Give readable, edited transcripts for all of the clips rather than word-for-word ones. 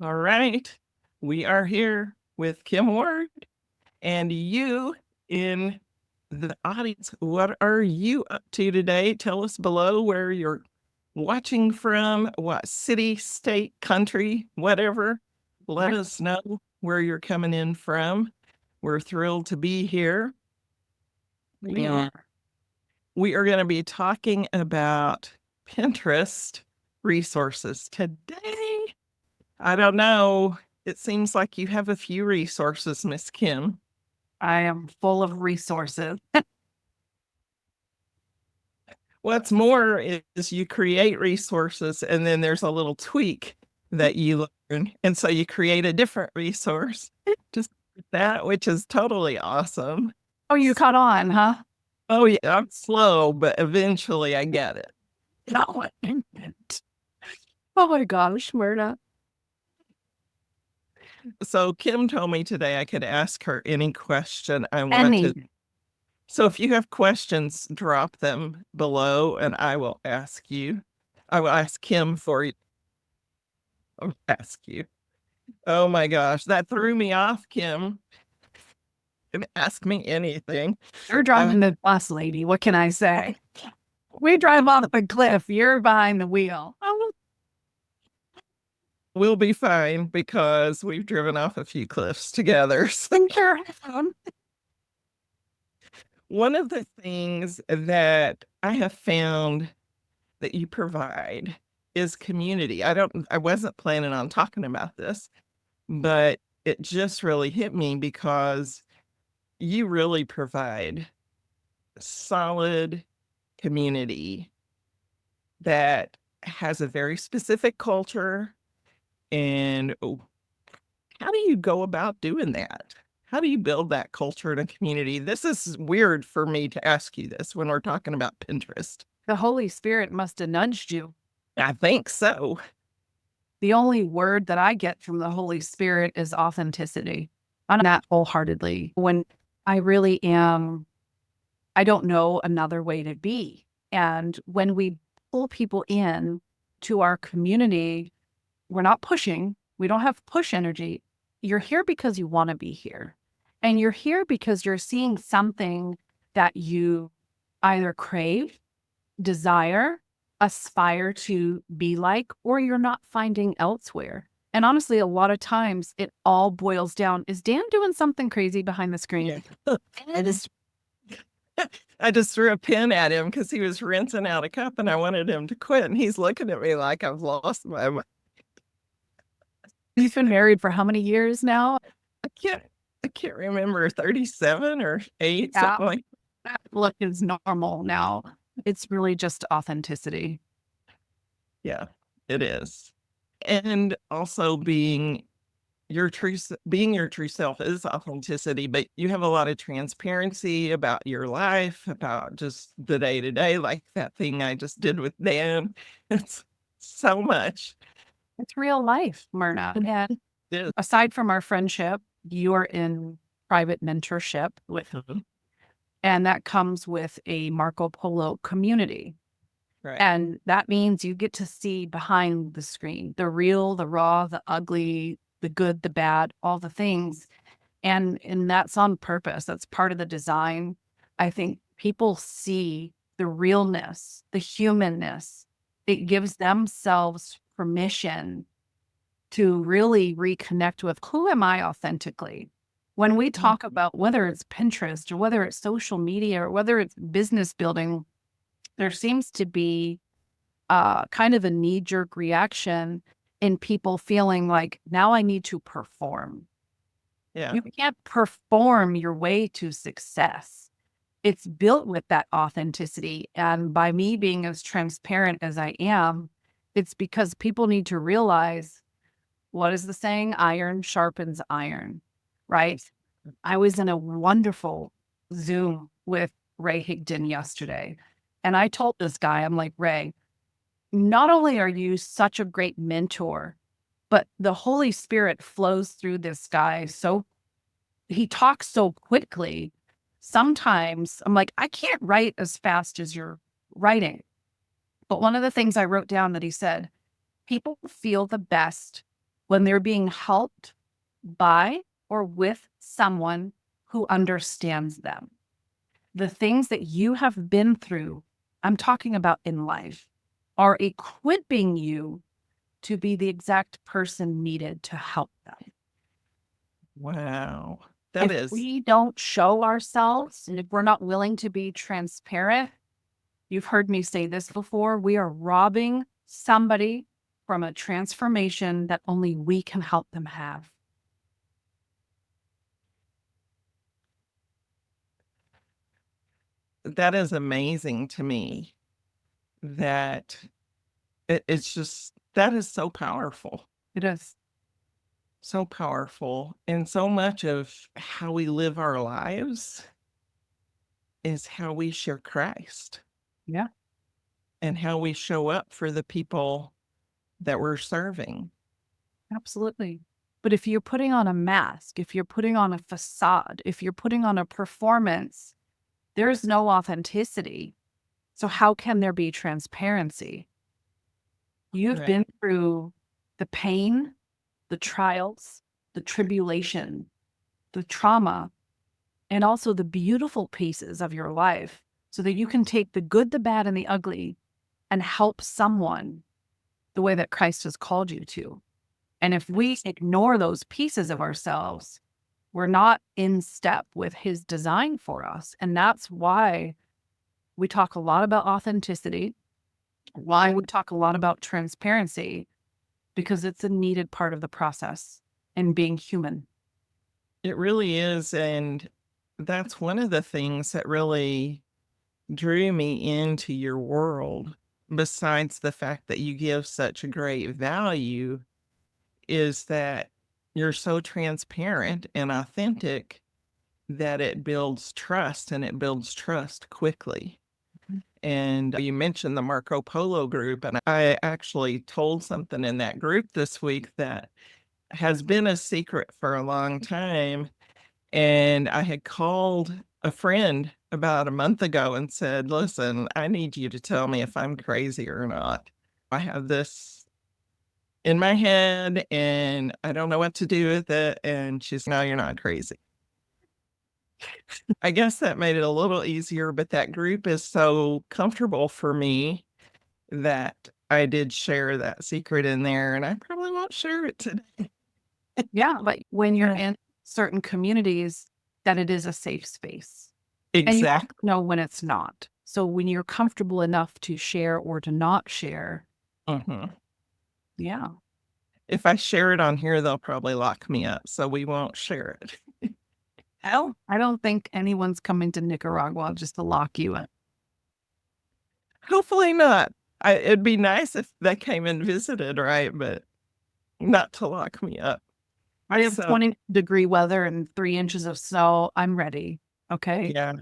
All right. We are here with Kim Ward and you in the audience. What are you up to today? Tell us below where you're watching from, what city, state, country, whatever. Let us know where you're coming in from. We're thrilled to be here. Yeah. We are going to be talking about Pinterest resources today. I don't know. It seems like you have a few resources, Miss Kim. I am full of resources. What's more is you create resources and then there's a little tweak that you learn. And so you create a different resource just that, which is totally awesome. Oh, you caught on, huh? Oh, yeah, I'm slow, but eventually I get it. No. Oh my gosh, Myrna. So Kim told me today I could ask her any question I wanted. Any. So if you have questions, drop them below and I will ask you. I will ask Kim for you. I'll ask you. Oh my gosh, that threw me off, Kim. And ask me anything. You're driving the bus, lady. What can I say? We drive off the cliff. You're behind the wheel. Oh, We'll be fine because we've driven off a few cliffs together. So sure. one of the things that I have found that you provide is community. I wasn't planning on talking about this, but it just really hit me because you really provide solid community that has a very specific culture. And how do you go about doing that? How do you build that culture in a community? This is weird for me to ask you this when we're talking about Pinterest. The Holy Spirit must have nudged you. I think so. The only word that I get from the Holy Spirit is authenticity. I'm that wholeheartedly. When I really am, I don't know another way to be. And when we pull people in to our community, we're not pushing. We don't have push energy. You're here because you want to be here. And you're here because you're seeing something that you either crave, desire, aspire to be like, or you're not finding elsewhere. And honestly, a lot of times it all boils down, is Dan doing something crazy behind the screen? Yeah. I just threw a pin at him because he was rinsing out a cup and I wanted him to quit. And he's looking at me like I've lost my mind. He's been married for how many years now? I can't remember, 37 or 8, Yeah, something like that look is normal now. It's really just authenticity. yeah, it is. And also being your true self is authenticity, but you have a lot of transparency about your life, about just the day to day, like that thing I just did with Dan. It's so much. It's real life, Myrna. And It aside from our friendship, you're in private mentorship with, is. and that comes with a Marco Polo community. Right. And that means you get to see behind the screen, the real, the raw, the ugly, the good, the bad, all the things. And that's on purpose. That's part of the design. I think people see the realness, the humanness. It gives themselves permission to really reconnect with, who am I authentically? When we talk about whether it's Pinterest or whether it's social media or whether it's business building, there seems to be kind of a knee-jerk reaction in people feeling like, now I need to perform. Yeah. You can't perform your way to success. It's built with that authenticity. And by me being as transparent as I am, it's because people need to realize, what is the saying? Iron sharpens iron, right? I was in a wonderful Zoom with Ray Higdon yesterday. And I told this guy, I'm like, Ray, not only are you such a great mentor, but the Holy Spirit flows through this guy. So he talks so quickly. Sometimes I'm like, I can't write as fast as you're writing. But one of the things I wrote down that he said, people feel the best when they're being helped by or with someone who understands them. The things that you have been through, I'm talking about in life, are equipping you to be the exact person needed to help them. Wow. That If is, we don't show ourselves and if we're not willing to be transparent, you've heard me say this before, we are robbing somebody from a transformation that only we can help them have. that is amazing to me that it's just, that is so powerful. It is. So powerful. And so much of how we live our lives is how we share Christ Yeah, and how we show up for the people that we're serving. absolutely. But if you're putting on a mask, if you're putting on a facade, if you're putting on a performance, there's no authenticity. So how can there be transparency? You've Right. been through the pain, the trials, the tribulation, the trauma, and also the beautiful pieces of your life so that you can take the good, the bad, and the ugly and help someone the way that Christ has called you to. And if we ignore those pieces of ourselves, we're not in step with his design for us. And that's why we talk a lot about authenticity, why we talk a lot about transparency, because it's a needed part of the process in being human. It really is. And that's one of the things that really drew me into your world, besides the fact that you give such a great value, is that you're so transparent and authentic that it builds trust and it builds trust quickly. And you mentioned the Marco Polo group, and I actually told something in that group this week that has been a secret for a long time. And I had called a friend about a month ago and said, "Listen, I need you to tell me if I'm crazy or not. I have this in my head and I don't know what to do with it." And she's, "No, you're not crazy." I guess that made it a little easier, but that group is so comfortable for me that I did share that secret in there, and I probably won't share it today. Yeah, but when you're in certain communities, that it is a safe space. And you Exactly. know when it's not. So when you're comfortable enough to share or to not share, Mhm. yeah. If I share it on here, they'll probably lock me up, so we won't share it. I don't think anyone's coming to Nicaragua just to lock you in. Hopefully not. It'd be nice if they came and visited, right? But not to lock me up. I have So, 20-degree weather and 3 inches of snow. I'm ready. Okay. yeah,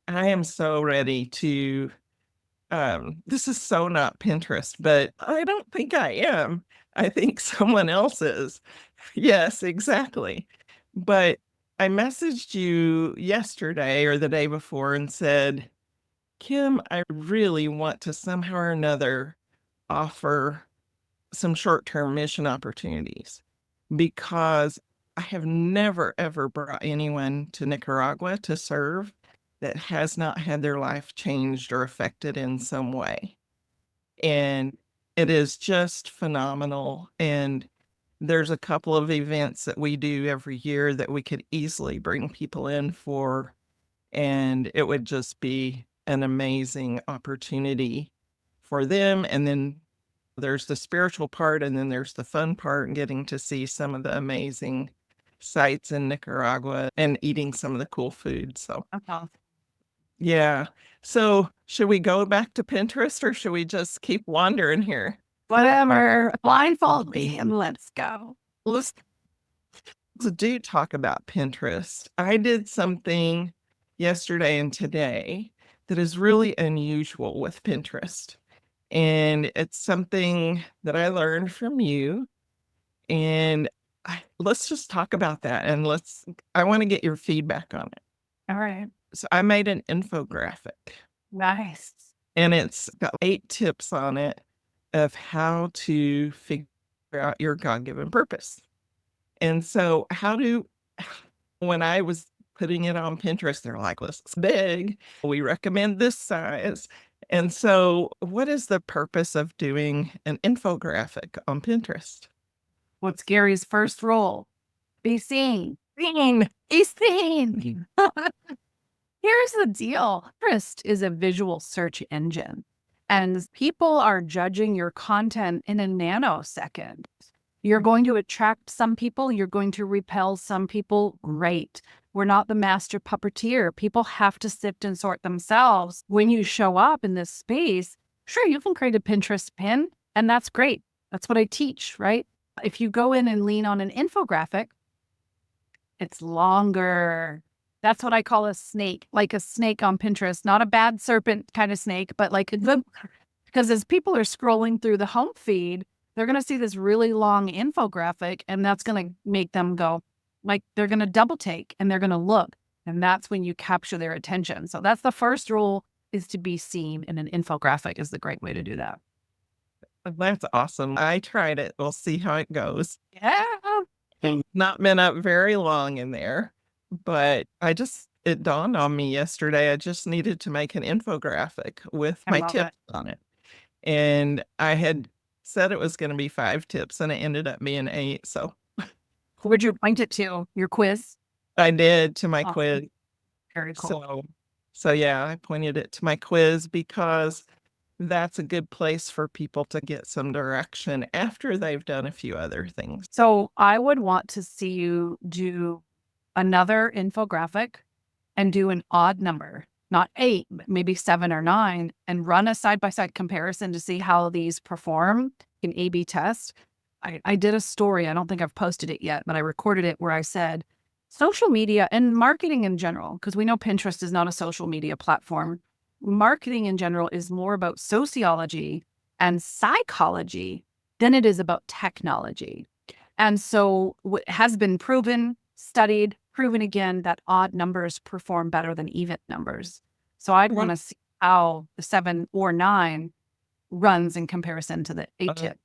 I am so ready to, this is so not Pinterest, but I don't think I am. I think someone else is. Yes, exactly. But I messaged you yesterday or the day before and said, "Kim, I really want to somehow or another offer some short-term mission opportunities because I have never ever brought anyone to Nicaragua to serve that has not had their life changed or affected in some way. And it is just phenomenal. And there's a couple of events that we do every year that we could easily bring people in for, and it would just be an amazing opportunity for them. And then there's the spiritual part, and then there's the fun part, and getting to see some of the amazing sights in Nicaragua and eating some of the cool food. So, Okay. yeah. So, should we go back to Pinterest or should we just keep wandering here? Whatever. Blindfold me and let's go. Let's do talk about Pinterest. I did something yesterday and today that is really unusual with Pinterest. And it's something that I learned from you. And let's just talk about that. And I want to get your feedback on it. All right. So I made an infographic Nice. and it's got 8 tips on it of how to figure about your God-given purpose. And so when I was putting it on Pinterest, they're like, "This is big. We recommend this size." And so what is the purpose of doing an infographic on Pinterest? What's Gary's first rule? Be seen. Seen. Be seen. Here's the deal. Pinterest is a visual search engine, and people are judging your content in a nanosecond. You're going to attract some people, you're going to repel some people. Great. We're not the master puppeteer. People have to sift and sort themselves. When you show up in this space, sure, you can create a Pinterest pin, and that's great. That's what I teach, right? If you go in and lean on an infographic, it's longer. That's what I call a snake, like a snake on Pinterest, not a bad serpent kind of snake, but like a good, because as people are scrolling through the home feed, they're going to see this really long infographic, and that's going to make them go, like, they're going to double take and they're going to look. And that's when you capture their attention. So that's the first rule, is to be seen, and an infographic is the great way to do that. That's awesome. I tried it. We'll see how it goes. Yeah. Not been up very long in there, but it dawned on me yesterday. I just needed to make an infographic with I my love tips it. on it. And I had said it was going to be 5 tips and it ended up being 8. So Where'd you point it to? Your quiz? I did to my Awesome. quiz. Very cool. So yeah, I pointed it to my quiz because that's a good place for people to get some direction after they've done a few other things. So I would want to see you do another infographic and do an odd number, not 8, but maybe 7 or 9, and run a side-by-side comparison to see how these perform in A/B test. I did a story. I don't think I've posted it yet, but I recorded it where I said social media and marketing in general, because we know Pinterest is not a social media platform. Marketing in general is more about sociology and psychology than it is about technology. And so what has been proven, studied, proven again, that odd numbers perform better than even numbers. So I'd want to see how the 7 or 9 runs in comparison to the 8 tip.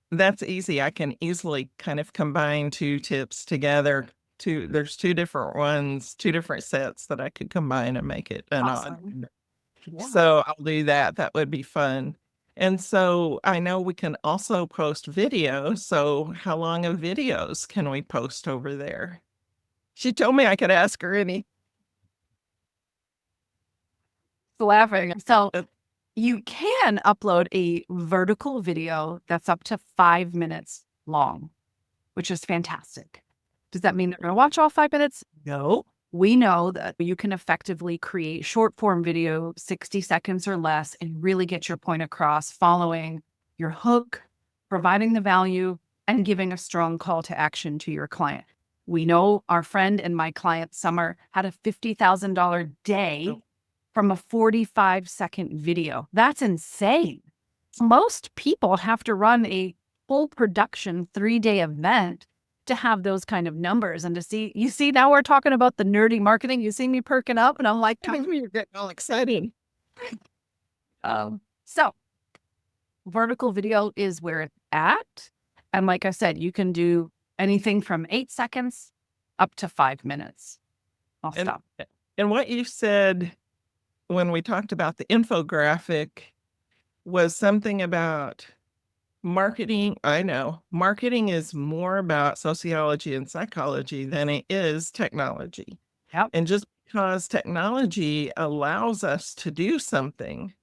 That's easy. I can easily kind of combine 2 tips together. There's 2 different ones, 2 different sets that I could combine and make it an odd. Awesome. Yeah. So I'll do that. That would be fun. And so I know we can also post videos. So how long of videos can we post over there? She told me I could ask her any. Laughing. So you can upload a vertical video that's up to 5 minutes long, which is fantastic. Does that mean they're going to watch all 5 minutes? No. We know that you can effectively create short form video, 60 seconds or less, and really get your point across following your hook, providing the value, and giving a strong call to action to your client. We know our friend and my client, Summer, had a $50,000 day from a 45-second video. That's insane. Most people have to run a full production 3-day event to have those kind of numbers, and to see, you see, now we're talking about the nerdy marketing. You see me perking up, and I'm like, You're getting all excited. So vertical video is where it's at. And like I said, you can do anything from 8 seconds up to 5 minutes. I'll stop. And what you said when we talked about the infographic was something about marketing. I know marketing is more about sociology and psychology than it is technology. Yep. And just because technology allows us to do something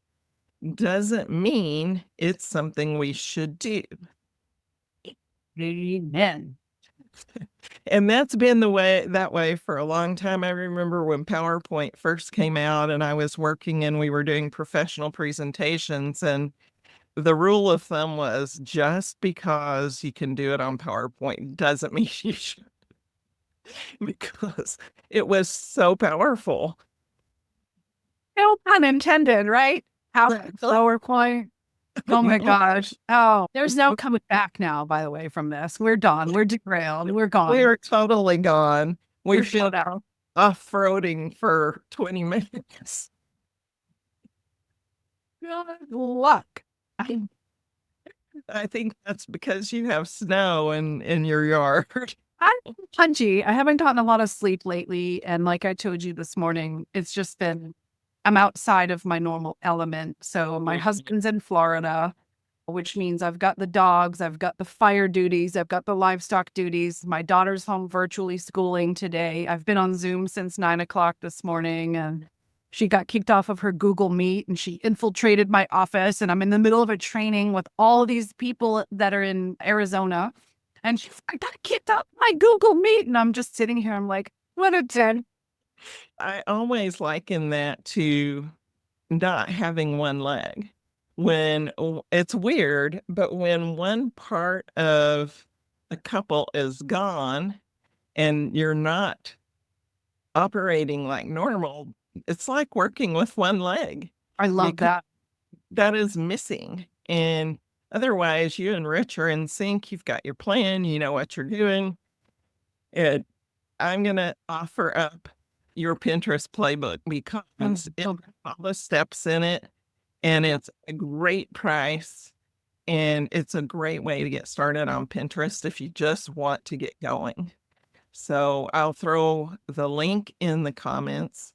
doesn't mean it's something we should do. Amen. And that's been that way for a long time. I remember when PowerPoint first came out and I was working and we were doing professional presentations, and the rule of thumb was just because you can do it on PowerPoint doesn't mean you should, because it was so powerful. No pun intended, right? PowerPoint. Oh my gosh. Oh, there's no coming back now, by the way, from this. We're done. We're derailed. We're gone. We're totally gone. We've We're been off-roading for 20 minutes. Good luck. I think that's because you have snow in your yard. I'm punchy. I haven't gotten a lot of sleep lately. And like I told you this morning, it's just been, I'm outside of my normal element. So my husband's in Florida, which means I've got the dogs, I've got the fire duties, I've got the livestock duties. My daughter's home virtually schooling today. I've been on Zoom since 9 o'clock this morning, and she got kicked off of her Google Meet and she infiltrated my office. And I'm in the middle of a training with all these people that are in Arizona. And I got kicked off my Google Meet. And I'm just sitting here. I'm like, what a 10. I always liken that to not having one leg. When it's weird, but when one part of a couple is gone and you're not operating like normal, it's like working with one leg I love because that. that is missing. And otherwise, you and Rich are in sync. You've got your plan, you know what you're doing. And I'm going to offer up your Pinterest playbook because it has all the steps in it and it's a great price. And it's a great way to get started on Pinterest if you just want to get going. So I'll throw the link in the comments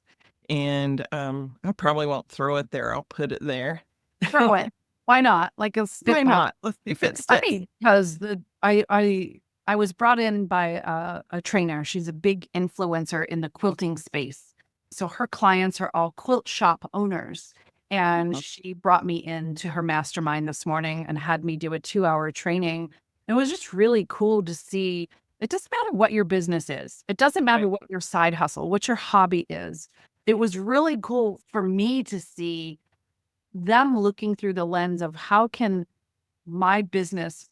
and I probably won't throw it there. I'll put it there. Throw it. Why not? Like a stick. Why not? Let's see if it It's sticks. funny because I was brought in by a trainer. She's a big influencer in the quilting space. So her clients are all quilt shop owners. And she brought me into her mastermind this morning and had me do a 2-hour training. It was just really cool to see. It doesn't matter what your business is. It doesn't matter what your side hustle, what your hobby is. It was really cool for me to see them looking through the lens of how can my business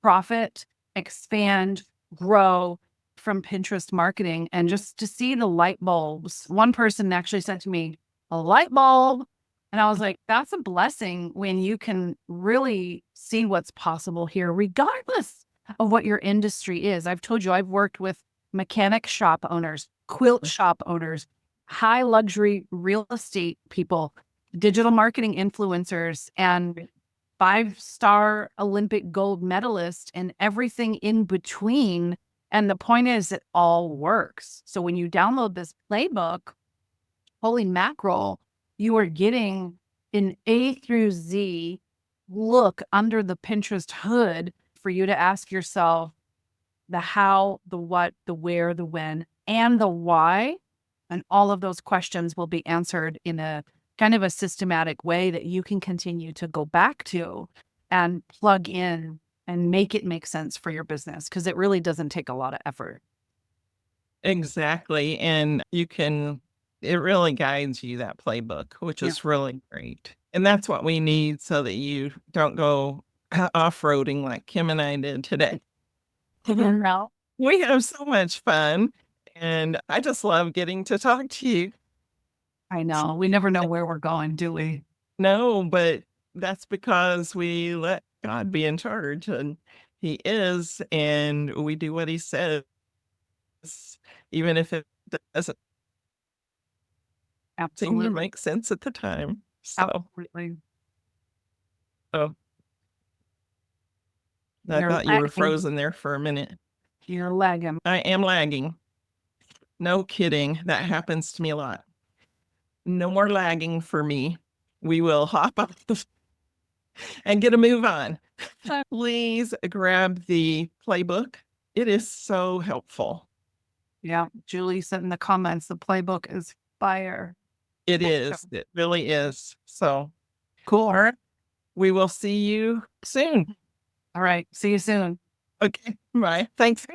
profit, expand, grow from Pinterest marketing, and just to see the light bulbs. One person actually said to me, a light bulb. And I was like, that's a blessing when you can really see what's possible here, regardless of what your industry is. I've told you, I've worked with mechanic shop owners, quilt shop owners, high luxury real estate people, digital marketing influencers, and 5-star Olympic gold medalist, and everything in between. And the point is, it all works. So when you download this playbook, holy mackerel, you are getting an A through Z look under the Pinterest hood for you to ask yourself the how, the what, the where, the when, and the why. And all of those questions will be answered in a kind of a systematic way that you can continue to go back to and plug in and make it make sense for your business, because it really doesn't take a lot of effort. Exactly. And it really guides you, that playbook, which is really great. And that's what we need so that you don't go off-roading like Kim and I did today. We have so much fun. And I just love getting to talk to you. I know. We never know where we're going, do we? No, but that's because we let God be in charge, and He is, and we do what He says, even if it doesn't seem to make sense at the time. Absolutely. So I thought you were frozen there for a minute. You're lagging. I am lagging. No kidding. That happens to me a lot. No more lagging for me. We will hop up and get a move on. Please grab the playbook. It is so helpful. Yeah. Julie said in the comments, the playbook is fire. It is. It really is. So cool. All right. We will see you soon. All right. See you soon. Okay. Bye. Thanks.